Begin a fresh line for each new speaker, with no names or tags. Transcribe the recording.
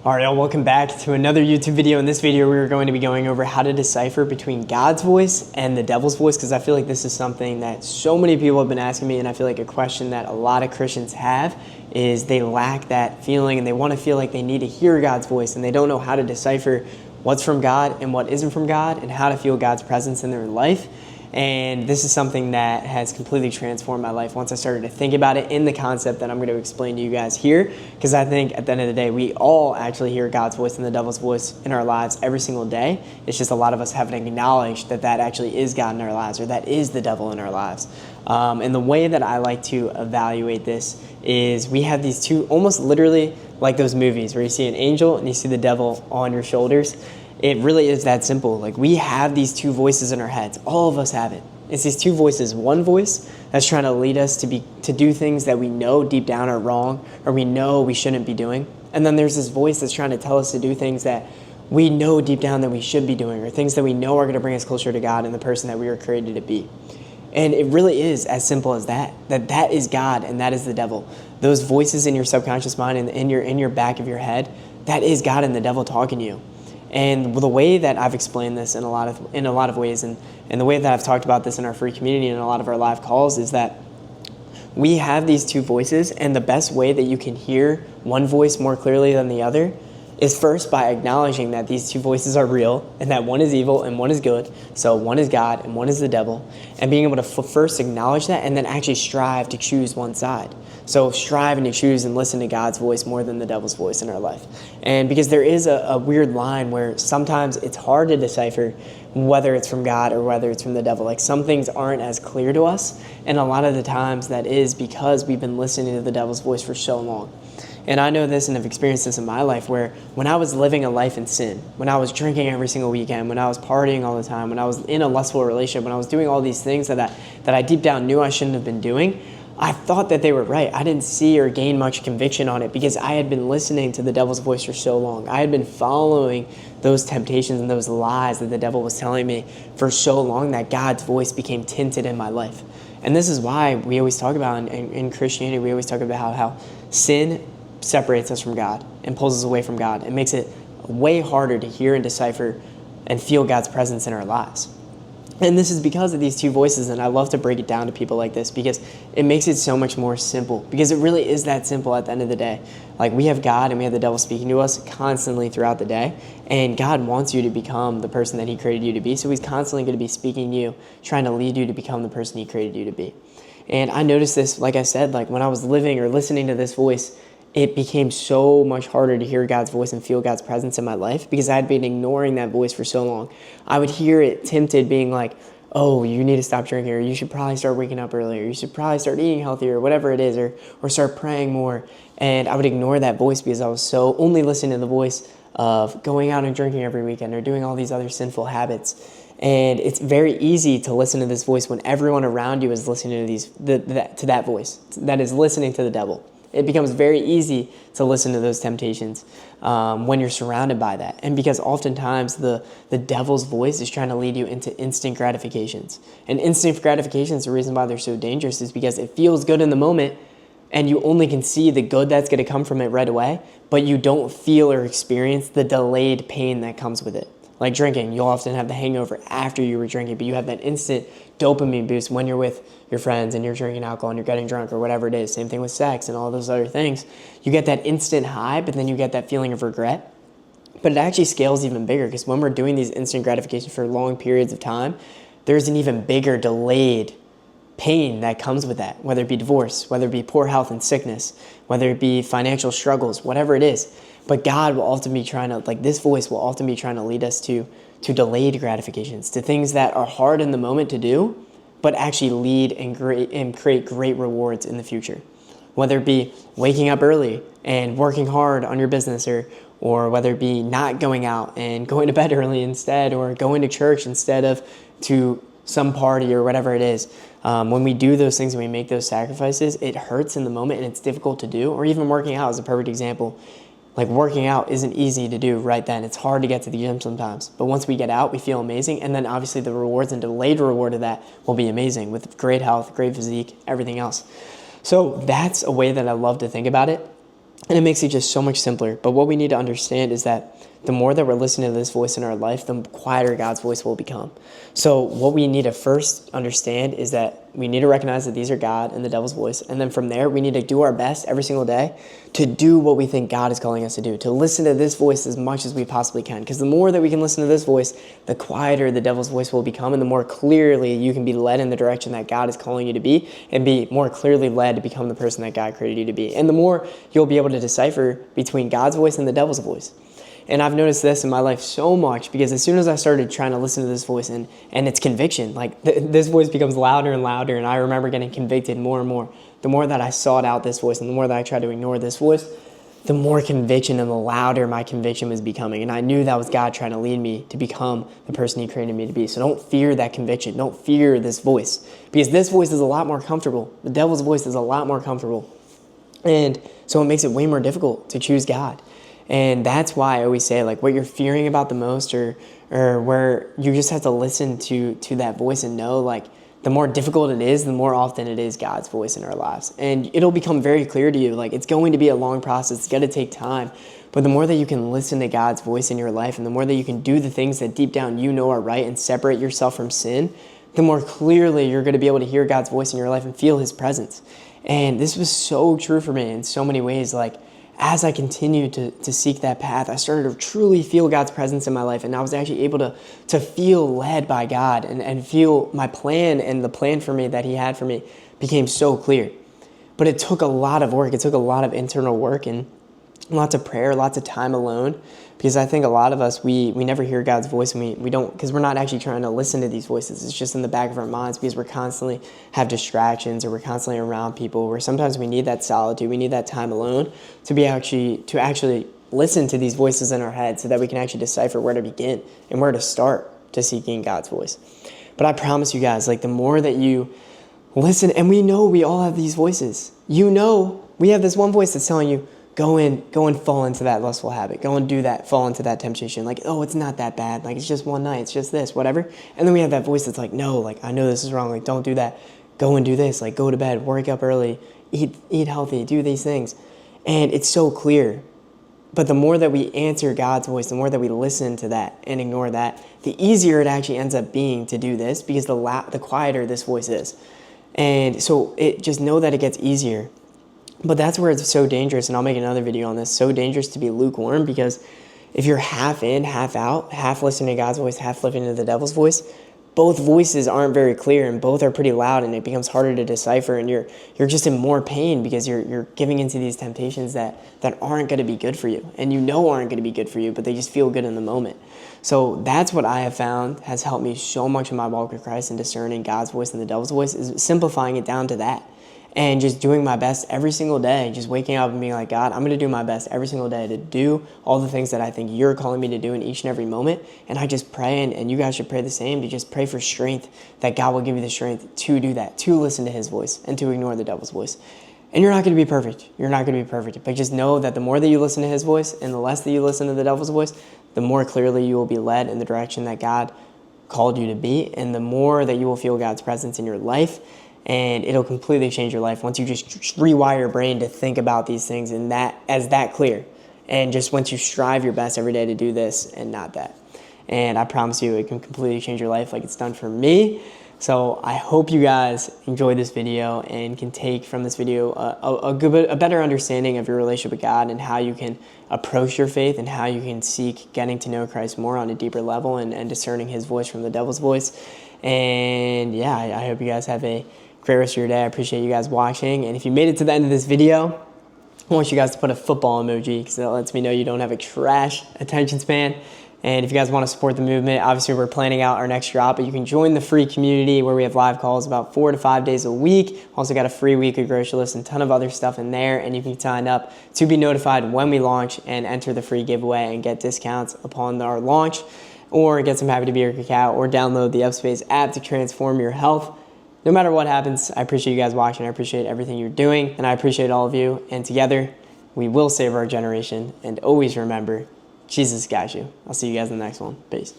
All right, y'all, welcome back to another YouTube video. In this video, we're going to be going over how to decipher between God's voice and the devil's voice, because I feel like this is something that so many people have been asking me, and I feel like a question that a lot of Christians have is they lack that feeling, and they want to feel like they need to hear God's voice, and they don't know how to decipher what's from God and what isn't from God, and how to feel God's presence in their life. And this is something that has completely transformed my life once I started to think about it in the concept that I'm going to explain to you guys here. Because I think at the end of the day, we all actually hear God's voice and the devil's voice in our lives every single day. It's just a lot of us haven't acknowledged that that actually is God in our lives, or that is the devil in our lives. And the way that I like to evaluate this is we have these two, almost literally like those movies where you see an angel and you see the devil on your shoulders. It really is that simple. Like, we have these two voices in our heads. All of us have it. It's these two voices. One voice that's trying to lead us to do things that we know deep down are wrong, or we know we shouldn't be doing. And then there's this voice that's trying to tell us to do things that we know deep down that we should be doing, or things that we know are going to bring us closer to God and the person that we were created to be. And it really is as simple as that is God and that is the devil. Those voices in your subconscious mind and in your back of your head, that is God and the devil talking to you. And the way that I've explained this in a lot of ways, and the way that I've talked about this in our free community and a lot of our live calls, is that we have these two voices, and the best way that you can hear one voice more clearly than the other is first by acknowledging that these two voices are real, and that one is evil and one is good. So one is God and one is the devil, and being able to first acknowledge that and then actually strive to choose one side. So striving to choose and listen to God's voice more than the devil's voice in our life. And because there is a weird line where sometimes it's hard to decipher whether it's from God or whether it's from the devil. Like, some things aren't as clear to us, and a lot of the times that is because we've been listening to the devil's voice for so long. And I know this and have experienced this in my life, where when I was living a life in sin, when I was drinking every single weekend, when I was partying all the time, when I was in a lustful relationship, when I was doing all these things that I deep down knew I shouldn't have been doing, I thought that they were right. I didn't see or gain much conviction on it because I had been listening to the devil's voice for so long. I had been following those temptations and those lies that the devil was telling me for so long that God's voice became tinted in my life. And this is why we always talk about in Christianity, we always talk about how sin separates us from God and pulls us away from God. It makes it way harder to hear and decipher and feel God's presence in our lives. And this is because of these two voices, and I love to break it down to people like this because it makes it so much more simple, because it really is that simple at the end of the day. Like, we have God and we have the devil speaking to us constantly throughout the day, and God wants you to become the person that he created you to be, so he's constantly going to be speaking to you, trying to lead you to become the person he created you to be. And I noticed this, like I said, like when I was living or listening to this voice, it became so much harder to hear God's voice and feel God's presence in my life because I had been ignoring that voice for so long. I would hear it tempted, being like, oh, you need to stop drinking, or you should probably start waking up earlier, you should probably start eating healthier, or whatever it is, or start praying more. And I would ignore that voice because I was so only listening to the voice of going out and drinking every weekend or doing all these other sinful habits. And it's very easy to listen to this voice when everyone around you is listening to that voice that is listening to the devil. It becomes very easy to listen to those temptations when you're surrounded by that. And because oftentimes the devil's voice is trying to lead you into instant gratifications. And instant gratifications, the reason why they're so dangerous is because it feels good in the moment, and you only can see the good that's going to come from it right away, but you don't feel or experience the delayed pain that comes with it. Like drinking, you'll often have the hangover after you were drinking, but you have that instant dopamine boost when you're with your friends and you're drinking alcohol and you're getting drunk or whatever it is. Same thing with sex and all those other things. You get that instant high, but then you get that feeling of regret. But it actually scales even bigger, because when we're doing these instant gratifications for long periods of time, there's an even bigger delayed pain that comes with that, whether it be divorce, whether it be poor health and sickness, whether it be financial struggles, whatever it is. But God will often be trying to, like, this voice will often be trying to lead us to delayed gratifications, to things that are hard in the moment to do, but actually lead and create great rewards in the future. Whether it be waking up early and working hard on your business, or whether it be not going out and going to bed early instead, or going to church instead of to some party or whatever it is. When we do those things and we make those sacrifices, it hurts in the moment and it's difficult to do. Or even working out is a perfect example. Like, working out isn't easy to do right then. It's hard to get to the gym sometimes. But once we get out, we feel amazing. And then obviously the rewards and delayed reward of that will be amazing, with great health, great physique, everything else. So that's a way that I love to think about it. And it makes it just so much simpler. But what we need to understand is that the more that we're listening to this voice in our life, the quieter God's voice will become. So what we need to first understand is that we need to recognize that these are God and the devil's voice. And then from there, we need to do our best every single day to do what we think God is calling us to do, to listen to this voice as much as we possibly can. Because the more that we can listen to this voice, the quieter the devil's voice will become, and the more clearly you can be led in the direction that God is calling you to be, and be more clearly led to become the person that God created you to be. And the more you'll be able to decipher between God's voice and the devil's voice. And I've noticed this in my life so much, because as soon as I started trying to listen to this voice and it's conviction, like this voice becomes louder and louder, and I remember getting convicted more and more. The more that I sought out this voice and the more that I tried to ignore this voice, the more conviction and the louder my conviction was becoming. And I knew that was God trying to lead me to become the person he created me to be. So don't fear that conviction. Don't fear this voice, because this voice is a lot more comfortable. The devil's voice is a lot more comfortable. And so it makes it way more difficult to choose God. And that's why I always say, like, what you're fearing about the most, or where you just have to listen to that voice and know, like, the more difficult it is, the more often it is God's voice in our lives. And it'll become very clear to you. Like, it's going to be a long process. It's going to take time. But the more that you can listen to God's voice in your life, and the more that you can do the things that deep down you know are right and separate yourself from sin, the more clearly you're going to be able to hear God's voice in your life and feel his presence. And this was so true for me in so many ways. Like, as I continued to seek that path, I started to truly feel God's presence in my life. And I was actually able to feel led by God and feel my plan, and the plan for me that he had for me became so clear. But it took a lot of work. It took a lot of internal work and lots of prayer, lots of time alone. Because I think a lot of us, we never hear God's voice, and we don't, because we're not actually trying to listen to these voices. It's just in the back of our minds, because we're constantly have distractions, or we're constantly around people, where sometimes we need that solitude, we need that time alone to actually listen to these voices in our head, so that we can actually decipher where to begin and where to start to seeking God's voice. But I promise you guys, like, the more that you listen, and we know we all have these voices. You know, we have this one voice that's telling you, go and fall into that lustful habit. Go and do that, fall into that temptation. Like, oh, it's not that bad. Like, it's just one night. It's just this, whatever. And then we have that voice that's like, no, like, I know this is wrong. Like, don't do that. Go and do this. Like, go to bed, wake up early, eat healthy, do these things. And it's so clear. But the more that we answer God's voice, the more that we listen to that and ignore that, the easier it actually ends up being to do this, because the quieter this voice is. And so just know that it gets easier. But that's where it's so dangerous, and I'll make another video on this, so dangerous to be lukewarm, because if you're half in, half out, half listening to God's voice, half listening to the devil's voice, both voices aren't very clear, and both are pretty loud, and it becomes harder to decipher, and you're just in more pain, because you're giving into these temptations that aren't going to be good for you, and you know aren't going to be good for you, but they just feel good in the moment. So that's what I have found has helped me so much in my walk with Christ, and discerning God's voice and the devil's voice, is simplifying it down to that. And just doing my best every single day, just waking up and being like, God, I'm going to do my best every single day to do all the things that I think you're calling me to do in each and every moment. And I just pray, and you guys should pray the same, to just pray for strength, that God will give you the strength to do that, to listen to his voice and to ignore the devil's voice. And you're not going to be perfect. You're not going to be perfect. But just know that the more that you listen to his voice and the less that you listen to the devil's voice, the more clearly you will be led in the direction that God called you to be, and the more that you will feel God's presence in your life. And it'll completely change your life once you just rewire your brain to think about these things and that clear. And just once you strive your best every day to do this and not that. And I promise you, it can completely change your life like it's done for me. So I hope you guys enjoyed this video and can take from this video a better understanding of your relationship with God, and how you can approach your faith, and how you can seek getting to know Christ more on a deeper level, and discerning his voice from the devil's voice. And yeah, I hope you guys have a great rest of your day. I appreciate you guys watching. And if you made it to the end of this video, I want you guys to put a football emoji, because that lets me know you don't have a trash attention span. And if you guys want to support the movement, obviously we're planning out our next drop, but you can join the free community where we have live calls about 4 to 5 days a week. Also got a free weekly grocery list and a ton of other stuff in there. And you can sign up to be notified when we launch and enter the free giveaway and get discounts upon our launch, or get some Happy to Be Your Cacao, or download the Upspace app to transform your health. No matter what happens, I appreciate you guys watching. I appreciate everything you're doing, and I appreciate all of you. And together, we will save our generation. And always remember, Jesus got you. I'll see you guys in the next one. Peace.